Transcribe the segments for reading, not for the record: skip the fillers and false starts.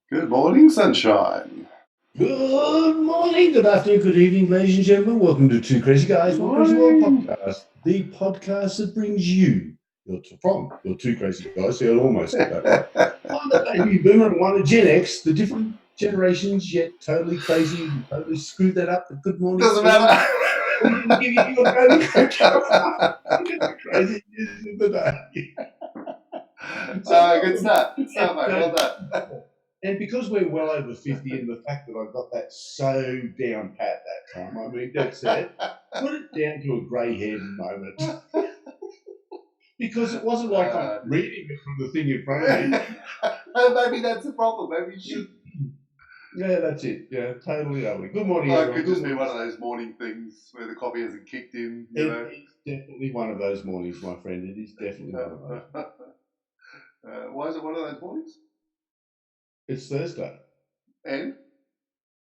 Good morning, sunshine. Good morning, good afternoon, good evening, ladies and gentlemen. Welcome to Two Crazy Guys, One Crazy World podcast, the podcast that brings you your two crazy guys. See, I almost got that right. One a baby boomer and one a Gen X, the different generations, yet totally crazy. We totally screwed that up. But good morning, Doesn't Steve. matter. We didn't give you your daily crazy news of the day. Good start. Good start, mate. Well done. And because we're well over 50 and the fact that I got that so down pat that time, I mean, that's it. Put it down to a grey-haired moment. Because it wasn't like I'm reading it from the thing in front of me. Maybe that's the problem. Maybe you should. Yeah, that's it. Yeah, totally ugly. Good morning, It everyone. could just be one of those morning things where the coffee hasn't kicked in. It's definitely one of those mornings, my friend. It is definitely one of those. Why is it one of those mornings? It's Thursday. And?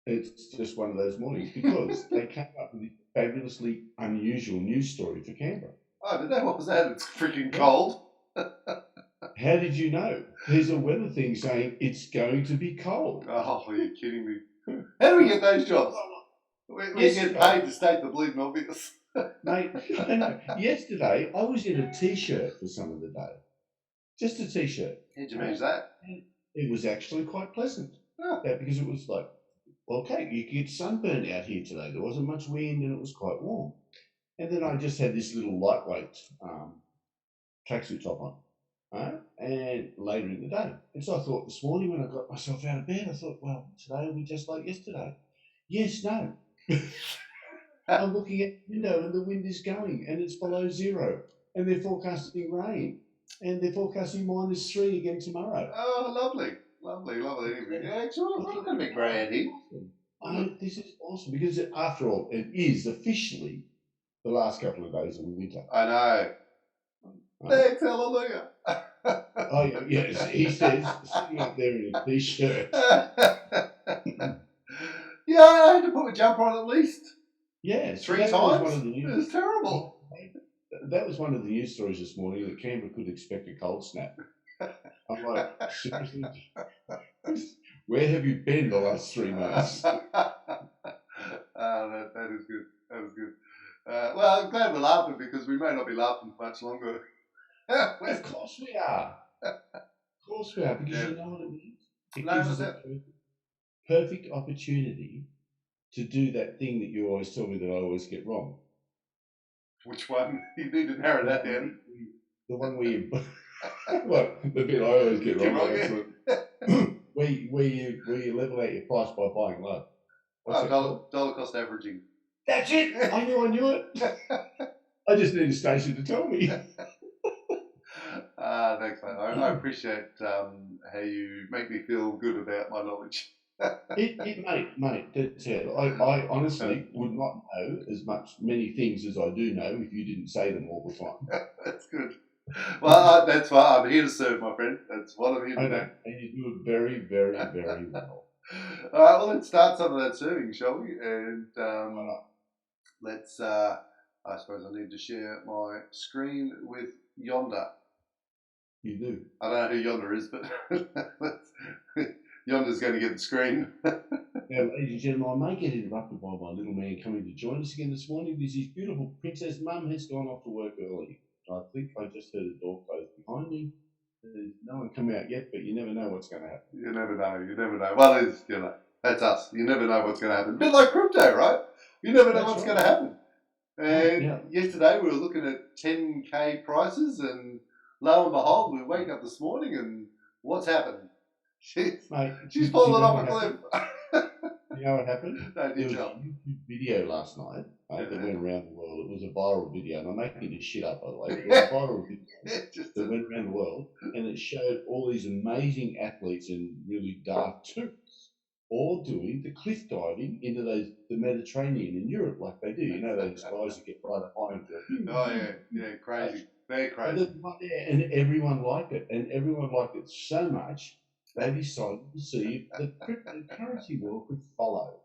It's just one of those mornings because they came up with this fabulously unusual news story for Canberra. Oh, did they? What was that? It's freaking cold. How did you know? There's a weather thing saying it's going to be cold. Oh, are you kidding me? How do we get those jobs? We get paid to state the bleeding obvious. Mate, yesterday I was in a t-shirt for some of the day. Just a t-shirt. How'd you manage that? It was actually quite pleasant. Oh. Yeah, because it was like, okay, you get sunburned out here today. There wasn't much wind and it was quite warm. And then I just had this little lightweight tracksuit top on. And later in the day. And so I thought this morning when I got myself out of bed, I thought, well, today will be just like yesterday. Yes, no. I'm looking at the window and the wind is going and it's below zero. And they're forecasting rain. And they're forecasting -3 again tomorrow. Oh, lovely. Lovely. Yeah, actually, we're not going to be grey out here. This is awesome because after all, it is officially the last couple of days of the winter. I know. Thanks, hallelujah. Oh, yes, he says, sitting up there in a t-shirt. Yeah, I had to put my jumper on at least. Yeah, three times. It was terrible. That was one of the news stories this morning that Canberra could expect a cold snap. I'm like, seriously? Where have you been the last 3 months? That is good. That was good. Well, I'm glad we're laughing because we may not be laughing for much longer. Of course we are. Of course we are, because you know what it means? It gives us a perfect opportunity to do that thing that you always tell me that I always get wrong. Which one? You need to narrow that down. The one where you... well, the bit I always get wrong. Where you level out your price by buying low. Dollar cost averaging. That's it. I knew it. I just need a station to tell me. Thanks, mate. I appreciate how you make me feel good about my knowledge. Mate, that's it. I honestly would not know as many things as I do know if you didn't say them all the time. That's good. Well, that's why I'm here to serve, my friend. That's what I'm here to do. And you do it very, very, very well. All right, well, let's start some of that serving, shall we? And let's, I suppose I need to share my screen with Yonder. You do. I don't know who Yonder is, but Yonder's going to get the screen. Now, ladies and gentlemen, I may get interrupted by my little man coming to join us again this morning because his beautiful princess mum has gone off to work early. I think I just heard a door close behind me. There's no one come out yet, but you never know what's going to happen. You never know. Well, that's us. You never know what's going to happen. A bit like crypto, right? You never know what's going to happen. And yesterday we were looking at 10K prices, and lo and behold, we wake up this morning and what's happened? She's fallen off a cliff. You know what happened? No, there was a YouTube video last night that went around the world. It was a viral video, and I'm making this shit up, by the way. It was a viral video that went around the world, and it showed all these amazing athletes in really dark suits, all doing the cliff diving into the Mediterranean in Europe, like they do. You know, those guys that get right up high into it. Oh yeah, crazy. They're crazy. And everyone liked it, and everyone liked it so much. They decided to see if the cryptocurrency world could follow.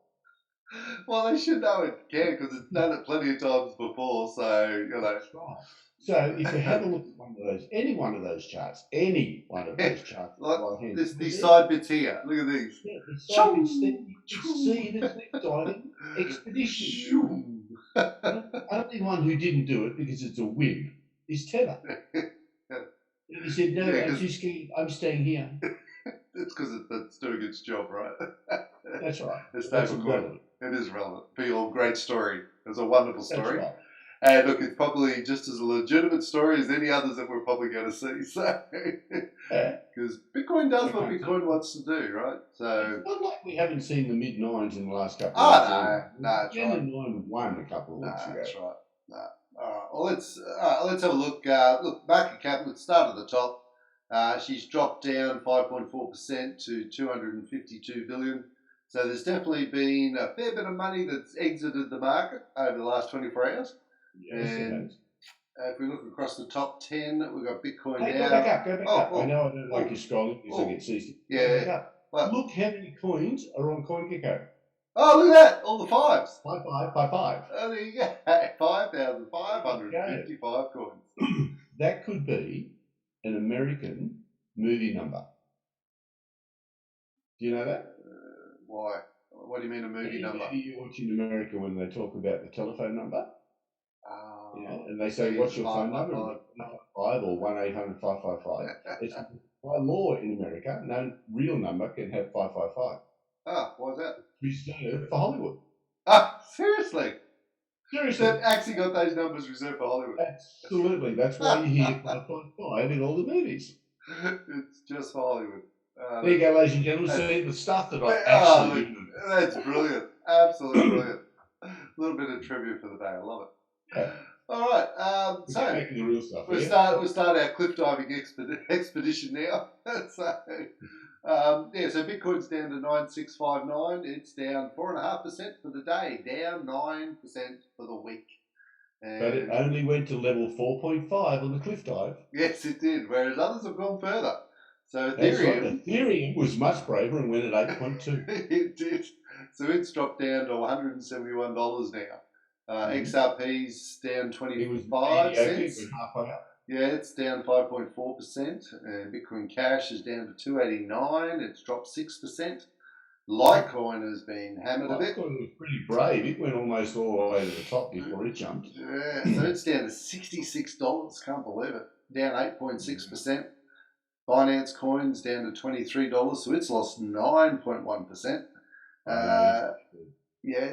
Well, they should know it can because it's done it plenty of times before. So That's right. So if you have a look at any one of those charts, like right-hand these side bits here. Look at these. Yeah, the side bits there, you can see the cliff diving expedition. Only one who didn't do it because it's a wimp is Tether. He said, no, I'm too scared. I'm staying here. It's because it's doing its job, right? That's right. It's relevant. It is relevant. Your great story. It's a wonderful story. That's right. And look, it's probably just as a legitimate story as any others that we're probably going to see. So, because Bitcoin does what Bitcoin wants to do, right? So it's not like we haven't seen the mid-9s in the last couple of weeks. No, that's right. And 9-1 a couple of weeks ago. That's right. No. All right. Well, let's have a look. Look, market cap. Let's start at the top. She's dropped down 5.4% to 252 billion. So there's definitely been a fair bit of money that's exited the market over the last 24 hours. Yes, and if we look across the top 10, we've got Bitcoin down. Go back up. I know I don't like you scrolling because I get seasick. Yeah. Look how many coins are on CoinGecko. Oh, look at that. All the fives. 5. Oh, there you go. 5,555 coins. That could be an American movie number. Do you know that? Why? What do you mean a movie number? You watch in America when they talk about the telephone number. And they say, what's your phone number? 5 or 1-800-555. It's by law in America, no real number can have 555. Why is that? Reserved for Hollywood. Seriously? They've actually got those numbers reserved for Hollywood. Absolutely. That's why you hear 555 in all the movies. It's just for Hollywood. There you go, ladies and gentlemen. See the stuff that I actually that's brilliant. Absolutely brilliant. A little bit of trivia for the day. I love it. Yeah. All right. So making the real stuff. We'll start our cliff diving expedition now. So Bitcoin's down to 9659. It's down 4.5% for the day. Down 9% for the week. But it only went to level 4.5 on the cliff dive. Yes, it did. Whereas others have gone further. So Ethereum was much braver and went at 8.2. It did. So it's dropped down to $171 now. XRP's down 25 cents. Yeah, it's down 5.4%. Bitcoin Cash is down to 289. It's dropped 6%. Litecoin has been hammered a bit. Litecoin was pretty brave. It went almost all the way to the top before it jumped. Yeah, so it's down to $66. Can't believe it. Down 8.6%. Binance Coin's down to $23, so it's lost 9.1%.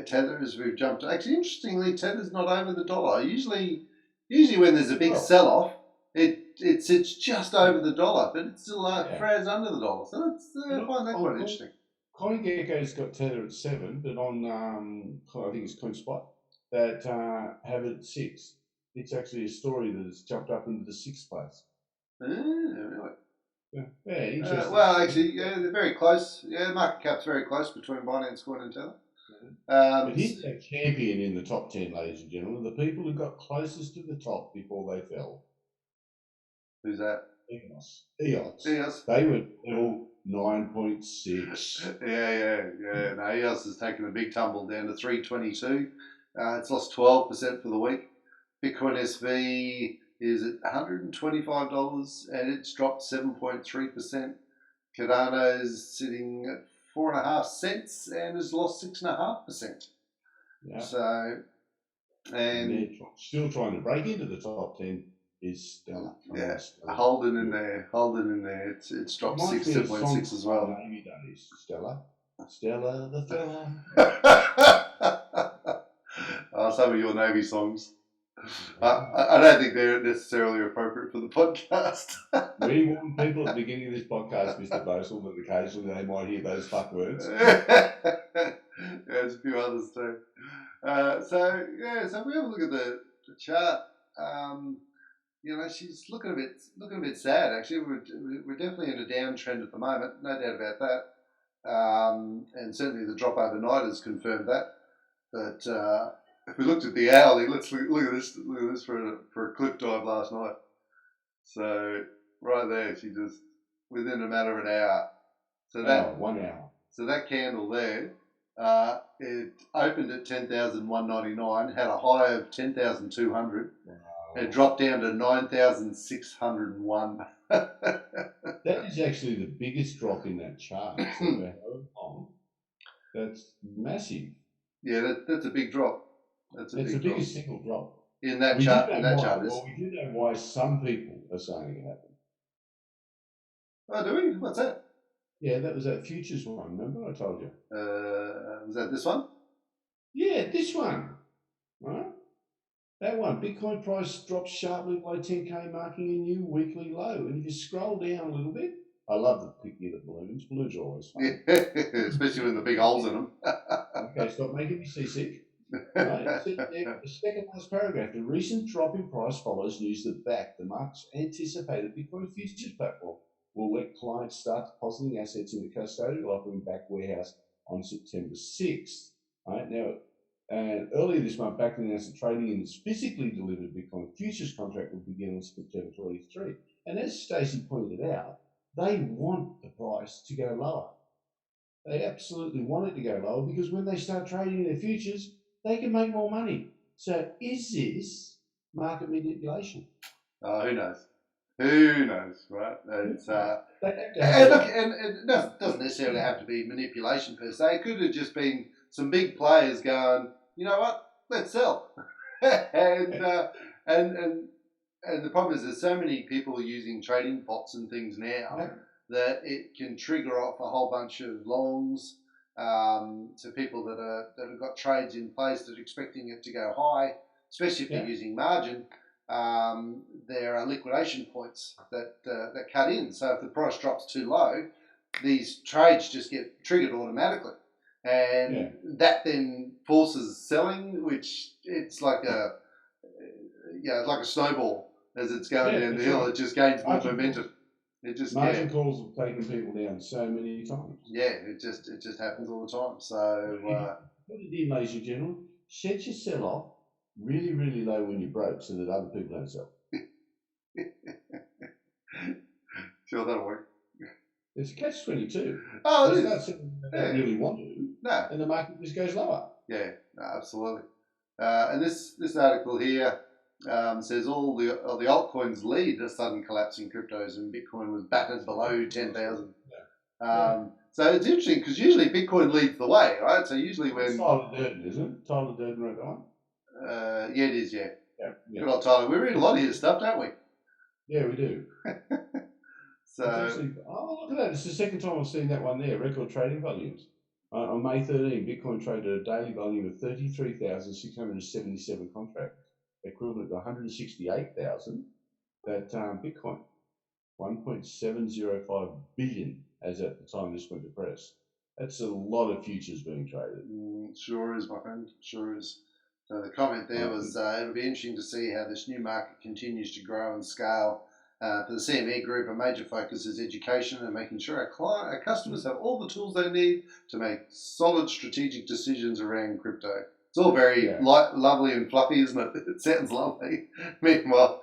Tether as we've jumped. Actually, interestingly, Tether's not over the dollar. Usually when there's a big sell-off, it sits just over the dollar, but it's still froze under the dollar. So I find that quite interesting. CoinGecko's got Tether at 7, but on I think it's CoinSpot that have it at 6. It's actually a story that has jumped up into the 6th place. Really? Yeah, interesting. They're very close. Yeah, market cap's very close between Binance Coin and Tether. But he's a champion in the top 10, ladies and gentlemen. The people who got closest to the top before they fell. Who's that? EOS. They were level 9.6. Yeah. No, EOS has taken a big tumble down to 322. It's lost 12% for the week. Bitcoin SV is at $125 and it's dropped 7.3%. Cardano's sitting at 4.5 cents and has lost 6.5%. Yeah. So, and they're still trying to break into the top 10 is Stellar. Yeah, holding in there. It's dropped 6.6 as well. Navy days, Stella the fella. Some of your Navy songs. I don't think they're necessarily appropriate for the podcast. We warn people at the beginning of this podcast, Mr. Bosel, that occasionally they might hear those fuck words. There's a few others too. So if we have a look at the chart, she's looking a bit sad. Actually, we're definitely in a downtrend at the moment, no doubt about that. And certainly the drop overnight has confirmed that. But if we looked at the hourly, let's look at this. Look at this for a cliff dive last night. So right there, she just within a matter of an hour. So 1 hour. So that candle there, it opened at 10,199, had a high of 10,200. It dropped down to 9,601. That is actually the biggest drop in that chart for however long. That's massive. Yeah, that's a big drop. It's the biggest single drop. In that chart, we do know why some people are saying it happened. Oh, do we? What's that? Yeah, that was that futures one. Remember, I told you. Was that this one? Yeah, this one. Right? That one. Bitcoin price drops sharply below 10K, marking a new weekly low. And if you scroll down a little bit, I love the picture of the balloons. Balloons are always fun. Yeah, especially with the big holes in them. Okay, stop making me seasick. Right? So the second last paragraph. The recent drop in price follows news that Bakt, the much anticipated Bitcoin futures platform, will let clients start depositing assets in the custodial offering Bakt warehouse on September 6th. Right? Now, and earlier this month, Bakt announced that trading in its physically delivered Bitcoin futures contract will begin on September 23. And as Stacey pointed out, they want the price to go lower. They absolutely want it to go lower because when they start trading their futures, they can make more money. So is this market manipulation? Who knows? Who knows, right? It's, and look, and it doesn't necessarily have to be manipulation per se. It could have just been some big players going, you know what, let's sell. and the problem is there's so many people using trading bots and things now that it can trigger off a whole bunch of longs to people that have got trades in place that are expecting it to go high, especially if they're using margin. There are liquidation points that cut in. So if the price drops too low, these trades just get triggered automatically, and that then forces selling, which it's like it's like a snowball as it's going down the hill. Right. It just gains more momentum. It just margin calls have taken people down so many times. Yeah, it just happens all the time. So put it in, ladies and gentlemen, set your sell off really, really low when you're broke so that other people don't sell. Sure, that'll work. It's a catch-22. Oh, they start selling they don't really want to, and the market just goes lower. Yeah, absolutely. And this article here says all the altcoins lead a sudden collapse in cryptos, and Bitcoin was battered below 10,000. So it's interesting because usually Bitcoin leads the way, right? So usually when Tyler Durden, isn't it? Tyler Durden wrote that one. Yeah, it is. Yeah. Good old Tyler. We read a lot of his stuff, don't we? Yeah, we do. So actually, look at that! It's the second time I've seen that one there. Record trading volumes. On May 13, Bitcoin traded a daily volume of 33,677 contracts, equivalent to 168,000. That Bitcoin, 1.705 billion as at the time this went to press. That's a lot of futures being traded. Sure is, my friend. Sure is. So the comment there was, it'll be interesting to see how this new market continues to grow and scale. For the CME Group, a major focus is education and making sure our customers have all the tools they need to make solid strategic decisions around crypto. It's all very lovely and fluffy, isn't it? It sounds lovely. Meanwhile,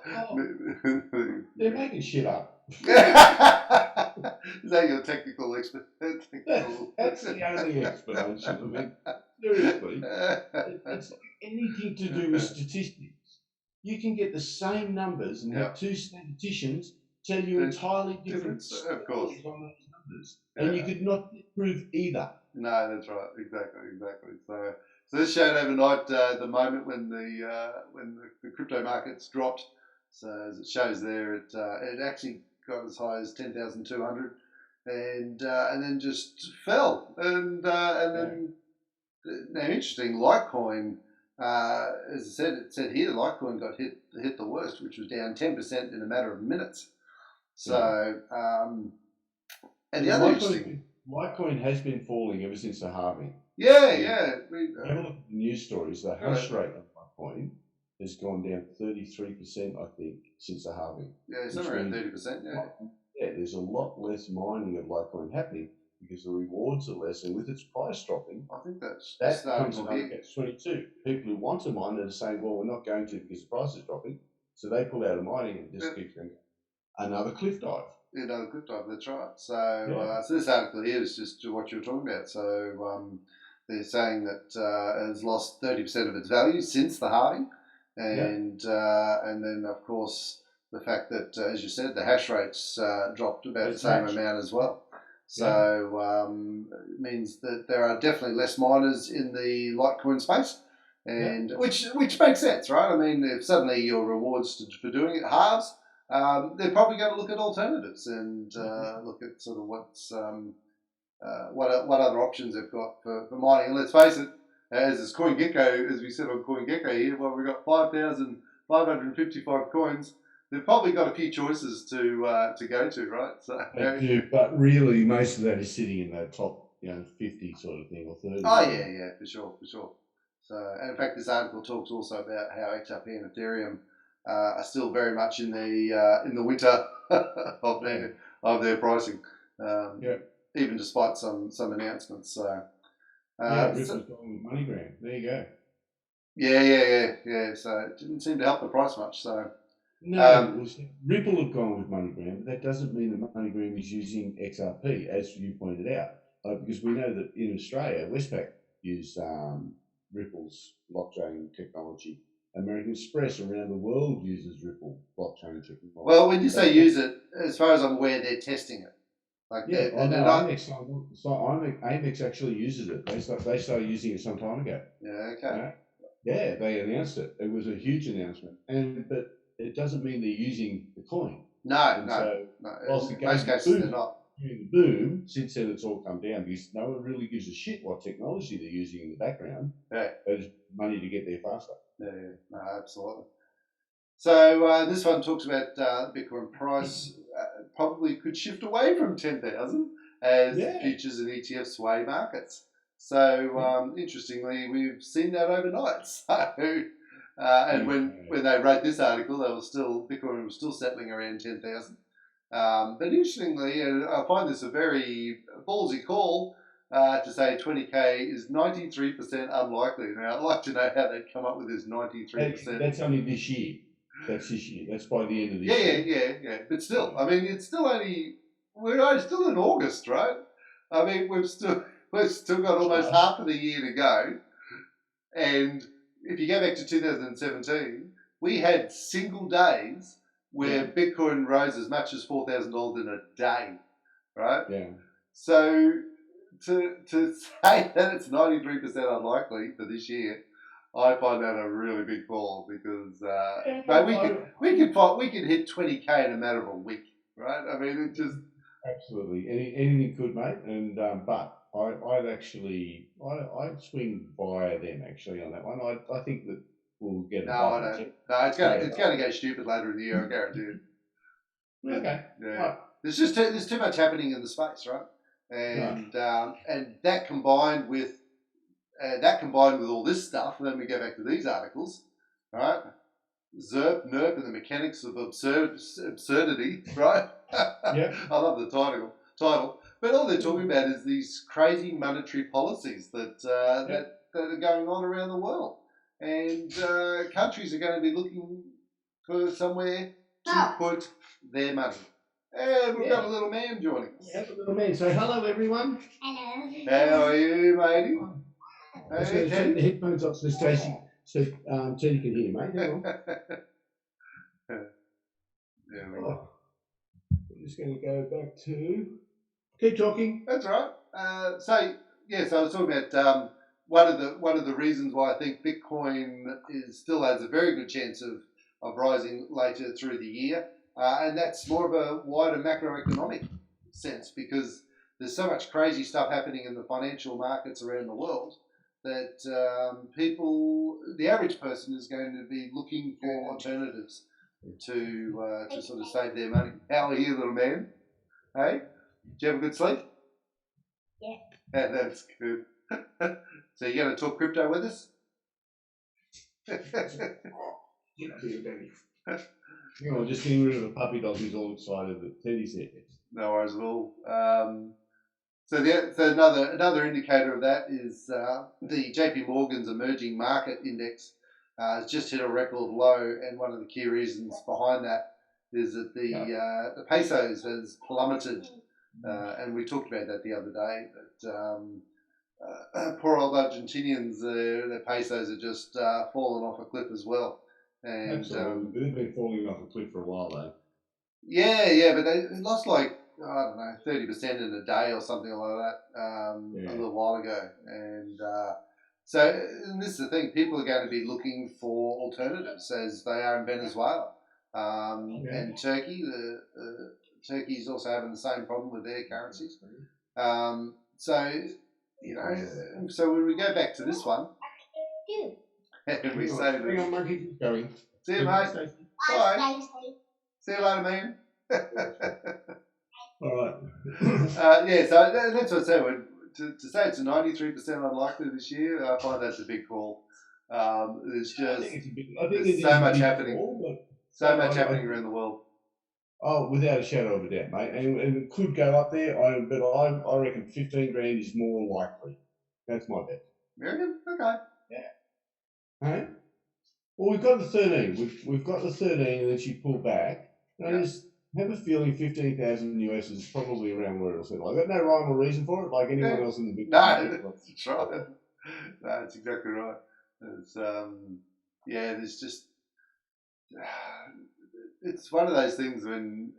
they're making shit up. Is that your technical explanation? That's the only explanation. I mean, seriously, it's like anything to do with statistics. You can get the same numbers and have two statisticians tell you entirely different stories on those numbers, and you could not prove either. No, that's right. Exactly. So this showed overnight the moment when the crypto markets dropped. So as it shows there, it actually got as high as 10,200, and then just fell. And then now interesting, Litecoin. As I said, it said here, Litecoin got hit the worst, which was down 10% in a matter of minutes. So, and the other interesting, Litecoin has been falling ever since the halving. Yeah. Have a look at the news stories. The hash rate of Litecoin has gone down 33%, I think, since the halving. Yeah, somewhere around 30%. Yeah, there's a lot less mining of Litecoin happening because the rewards are less, and with its price dropping, I think that comes another catch-22. People who want to mine are saying, well, we're not going to because the price is dropping, so they pull out of mining and just keep going. Another cliff dive. Another cliff dive, that's right. So, so this article here is just what you were talking about. So they're saying that it has lost 30% of its value since the halving, and then of course the fact that, as you said, the hash rates dropped about the same amount as well. So it means that there are definitely less miners in the Litecoin space, and which makes sense, right? I mean, if suddenly your rewards for doing it halves, they're probably going to look at alternatives and look at sort of what other options they've got for mining. And let's face it, as is CoinGecko, as we said on CoinGecko here, well, we've got 5,555 coins. They've probably got a few choices to go to, right? So they do, but really most of that is sitting in the top, 50 sort of thing or 30. Oh yeah, for sure. So, and in fact, this article talks also about how XRP and Ethereum are still very much in the winter of their pricing, even despite some announcements. So Ripple's going with MoneyGram. There you go. Yeah. So it didn't seem to help the price much. So no, Ripple have gone with MoneyGram, but that doesn't mean that MoneyGram is using XRP, as you pointed out, because we know that in Australia, Westpac use Ripple's blockchain technology. American Express around the world uses Ripple blockchain technology. Well, when you say use it, as far as I'm aware, they're testing it. Amex actually uses it. They started using it some time ago. Yeah, okay. They announced it. It was a huge announcement, but it doesn't mean they're using the coin. No. Whilst in most cases, they're not. During the boom, since then it's all come down because no one really gives a shit what technology they're using in the background. Yeah. There's money to get there faster. Yeah, no, absolutely. So this one talks about Bitcoin price probably could shift away from 10,000 as futures and ETF sway markets. So interestingly, we've seen that overnight. So and when they wrote this article, Bitcoin was still settling around 10,000. But interestingly, I find this a very ballsy call to say 20k is 93% unlikely. Now, I'd like to know how they'd come up with this 93%. That's only this year. That's this year. That's by the end of this year. Yeah. But still, I mean, it's still we're still in August, right? I mean, we've still got almost half of the year to go. And if you go back to 2017, we had single days where Bitcoin rose as much as $4,000 in a day, right? Yeah. So to say that it's 93% unlikely for this year, I find that a really big call because we could hit 20k in a matter of a week, right? I mean, it just absolutely anything could, mate. And but I'd swing via them actually on that one. I think that we'll get it. No, I don't. No, it's going to go stupid later in the year. I guarantee it. Okay. Yeah. Right. There's too much happening in the space, right? And that combined with all this stuff, and then we go back to these articles, right? ZIRP, NIRP, and the mechanics of absurdity, right? Yeah. I love the title. But all they're talking about is these crazy monetary policies that are going on around the world. And countries are going to be looking for somewhere to put their money. And we've got a little man joining us. We have a little man. So hello, everyone. Hello. How are you, matey? Let's go take the headphones off so Stacey, Teddy can hear, mate. Hang on. There we go. I'm just going to go back to... Keep talking. That's right. So I was talking about one of the reasons why I think Bitcoin still has a very good chance of rising later through the year, and that's more of a wider macroeconomic sense because there's so much crazy stuff happening in the financial markets around the world that the average person is going to be looking for alternatives to sort of save their money. How are you, little man? Hey? Did you have a good sleep? Yeah. That's good. So you're going to talk crypto with us? Get up here, baby. Just getting rid of a puppy dog who's all excited that Teddy's here. No worries at all. So another indicator of that is the JP Morgan's Emerging Market Index has just hit a record low, and one of the key reasons behind that is that the Pesos has plummeted. And we talked about that the other day, that poor old Argentinians, their pesos are just fallen off a cliff as well. And absolutely, they've been falling off a cliff for a while though. Yeah, but they lost like, I don't know, 30% in a day or something like that a little while ago. And and this is the thing, people are going to be looking for alternatives as they are in Venezuela. And Turkey, Turkey's also having the same problem with their currencies. So when we go back to this one, and we say that, hang on, monkey, keep going. See you, mate. Bye. See you later, man. All right. So that's what I say. To say it's a 93% unlikely this year, I find that's a big call. There's just there's so much happening. So much happening around the world. Oh, without a shadow of a doubt, mate. And it could go up there, but I reckon 15 grand is more likely. That's my bet. Very good. Okay. Yeah. Hey? Well, we've got the 13. We've got the 13, and then she pulled back. And I just have a feeling 15,000 US is probably around where it'll settle. I've got no rhyme or reason for it, like anyone else in the big. No, that's right. No, that's exactly right. It's there's just it's one of those things when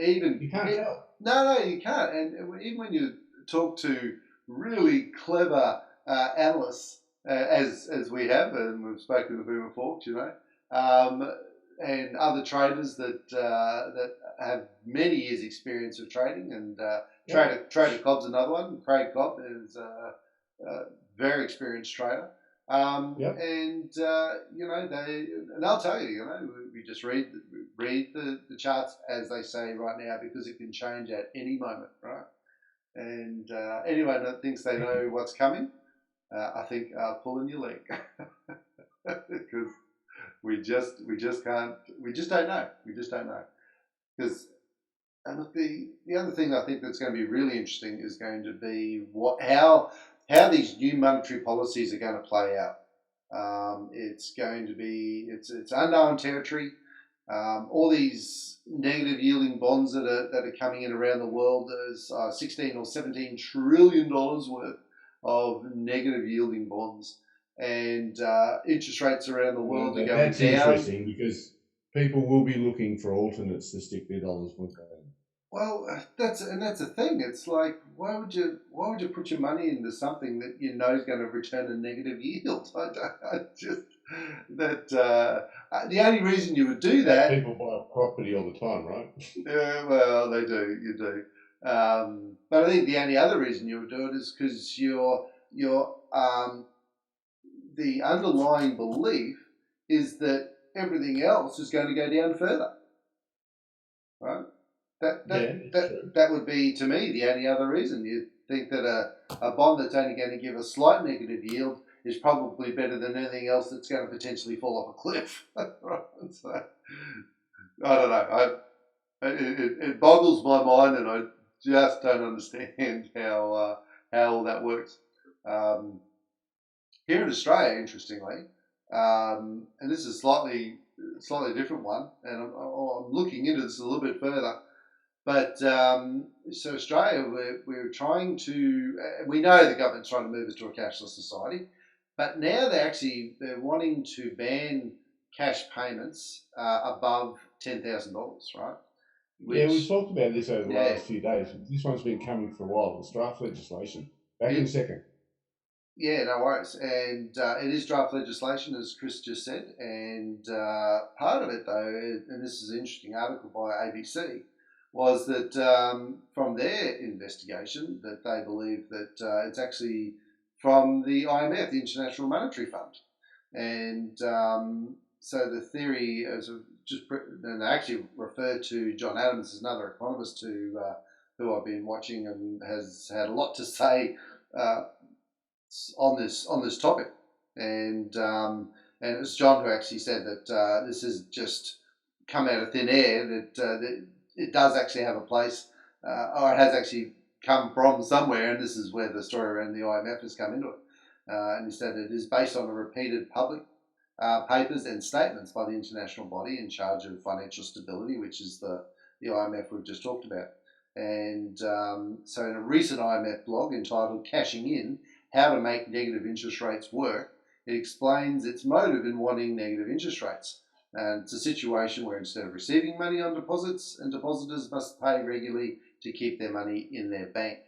even you can't tell. No, you can't. And even when you talk to really clever analysts, as we have, and we've spoken to Boomer Forks, and other traders that have many years' experience of trading, and Trader Cobb's another one. Craig Cobb is a very experienced trader. And they'll tell you, we just read the charts as they say right now, because it can change at any moment, right? And anyone that thinks they know what's coming, I think are pulling your leg, because we just can't, we just don't know, because. And look, the other thing I think that's going to be really interesting is going to be how these new monetary policies are going to play out. It's going to be it's unknown territory. All these negative yielding bonds that are coming in around the world. There's 16 or 17 trillion dollars worth of negative yielding bonds, and interest rates around the world are going down. That's interesting, because people will be looking for alternates to stick their dollars with. Well, that's the thing. It's like, why would you put your money into something that you know is going to return a negative yield? The only reason you would do that. People buy property all the time, right? Yeah, well, they do. You do. But I think the only other reason you would do it is because the underlying belief is that everything else is going to go down further, right? That would be, to me, the only other reason. You'd think that a bond that's only going to give a slight negative yield is probably better than anything else that's going to potentially fall off a cliff. So, I don't know. It boggles my mind, and I just don't understand how all that works. Here in Australia, interestingly, and this is a slightly different one, and I'm looking into this a little bit further. But so Australia, we're trying to. We know the government's trying to move us to a cashless society, but now they're wanting to ban cash payments above $10,000, right? We've talked about this over the last few days. This one's been coming for a while. It's draft legislation. Back in a second. Yeah, no worries. And it is draft legislation, as Chris just said. And part of it, though, and this is an interesting article by ABC, was that from their investigation that they believe that it's actually from the IMF, the International Monetary Fund. And so the theory, and they actually refer to John Adams, another economist who I've been watching and has had a lot to say on this topic. And it was John who actually said that this has just come out of thin air, that it does actually have a place, or it has actually come from somewhere, and this is where the story around the IMF has come into it. And he said it is based on a repeated public papers and statements by the international body in charge of financial stability, which is the IMF we've just talked about. And so in a recent IMF blog entitled "Cashing In: How to Make Negative Interest Rates Work," it explains its motive in wanting negative interest rates. And it's a situation where instead of receiving money on deposits, and depositors must pay regularly to keep their money in their bank,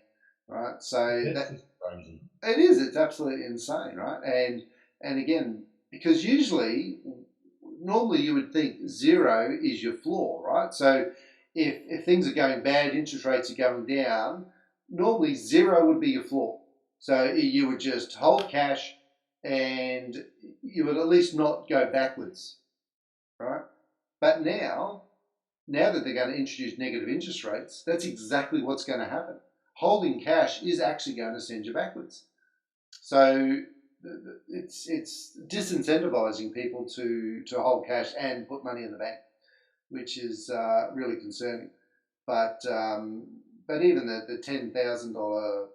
right? So That's just crazy. It is. It's absolutely insane, right? And again, because normally you would think zero is your floor, right? So if things are going bad, interest rates are going down, normally zero would be your floor. So you would just hold cash and you would at least not go backwards, right? But now that they're going to introduce negative interest rates, that's exactly what's going to happen. Holding cash is actually going to send you backwards. So it's disincentivizing people to hold cash and put money in the bank, which is really concerning. But even the $10,000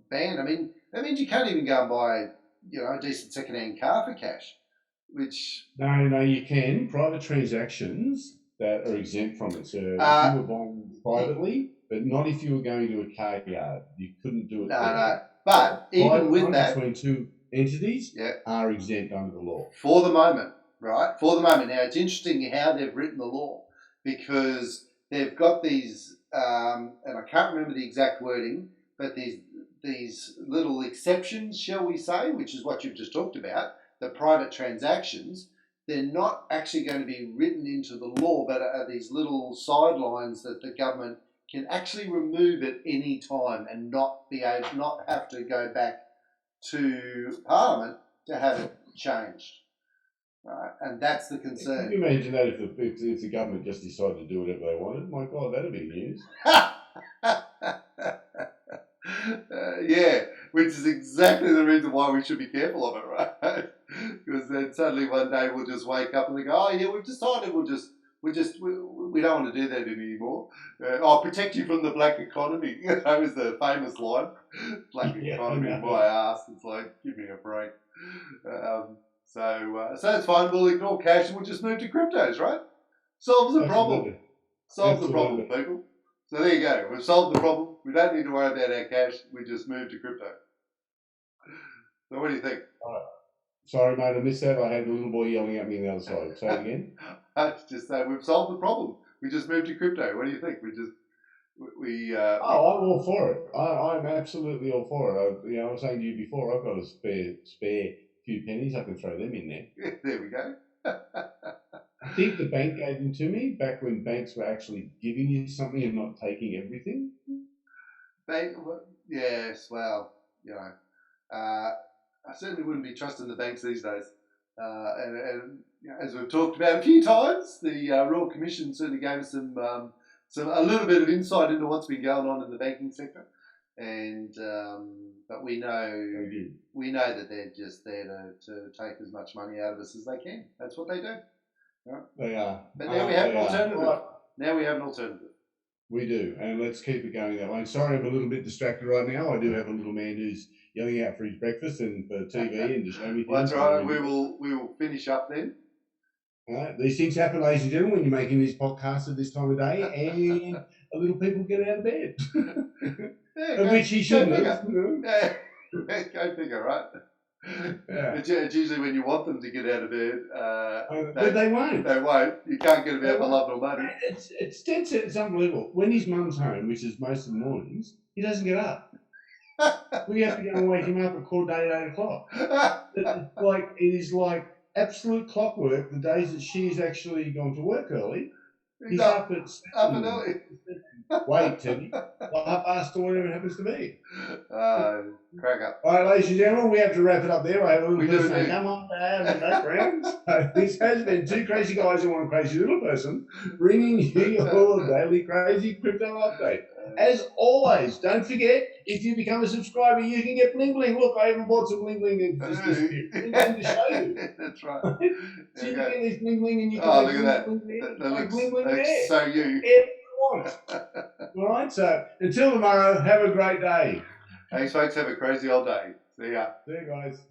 ban, I mean, that means you can't even go and buy a decent second-hand car for cash. Which no, you can private transactions that are exempt from it. So if you were buying privately, but not if you were going to a car yard, you couldn't do it. No. But even with that, between two entities are exempt under the law for the moment, right? For the moment. Now it's interesting how they've written the law, because they've got these, and I can't remember the exact wording, but these little exceptions, shall we say, which is what you've just talked about, the private transactions. They're not actually going to be written into the law, but are these little sidelines that the government can actually remove at any time and not have to go back to Parliament to have it changed. Right? And that's the concern. Can you imagine that if the government just decided to do whatever they wanted? My God, that'd be news. Yeah, which is exactly the reason why we should be careful of it, right? Because then suddenly one day we'll just wake up and think, oh yeah, we've decided we don't want to do that anymore. I'll protect you from the black economy. That was the famous line. Black economy, my ass. It's like, give me a break. So it's fine. We'll ignore cash and we'll just move to cryptos, right? Solves the problem. Solves the problem, people. So there you go. We've solved the problem. We don't need to worry about our cash. We just move to crypto. So what do you think? Sorry, mate, I missed that. I had a little boy yelling at me on the other side. Say it again. I was just saying we've solved the problem. We just moved to crypto. What do you think? I'm all for it. I'm absolutely all for it. I was saying to you before, I've got a spare few pennies. I can throw them in there. There we go. I think the bank gave them to me back when banks were actually giving you something and not taking everything. Yes, well, I certainly wouldn't be trusting the banks these days. And as we've talked about a few times, the Royal Commission certainly gave us a little bit of insight into what's been going on in the banking sector. And but we know that they're just there to take as much money out of us as they can. That's what they do. Right? They are. But now we have an alternative. Right. Now we have an alternative. We do, and let's keep it going that way. Sorry, I'm a little bit distracted right now. I do have a little man who's yelling out for his breakfast and for TV and to show me things. Well, that's right. We will finish up then. All right. These things happen, ladies and gentlemen, when you're making these podcasts at this time of day, and a little people get out of bed, which he shouldn't have. Yeah. Go figure, right? Yeah. It's usually when you want them to get out of bed. But they won't. They won't. You can't get them out for love nor money. It's unbelievable. When his mum's home, which is most of the mornings, he doesn't get up. We have to go and wake him up at 8:15. It is like absolute clockwork. The days that she's actually gone to work early, he's up and early. Wait, Teddy. 1:30 or whatever it happens to be. Crack up. All right, ladies and gentlemen, we have to wrap it up there. I have a little person come on in the background. This has been Two Crazy Guys and One Crazy Little Person, bringing you your daily crazy crypto update. As always, don't forget, if you become a subscriber, you can get bling bling. Look, I even bought some bling bling and just disappeared. To show you. That's right. So you can get this bling bling and you can look at that. That looks there. So you. All right, so until tomorrow, have a great day. Thanks, folks. Have a crazy old day. See ya. See you guys.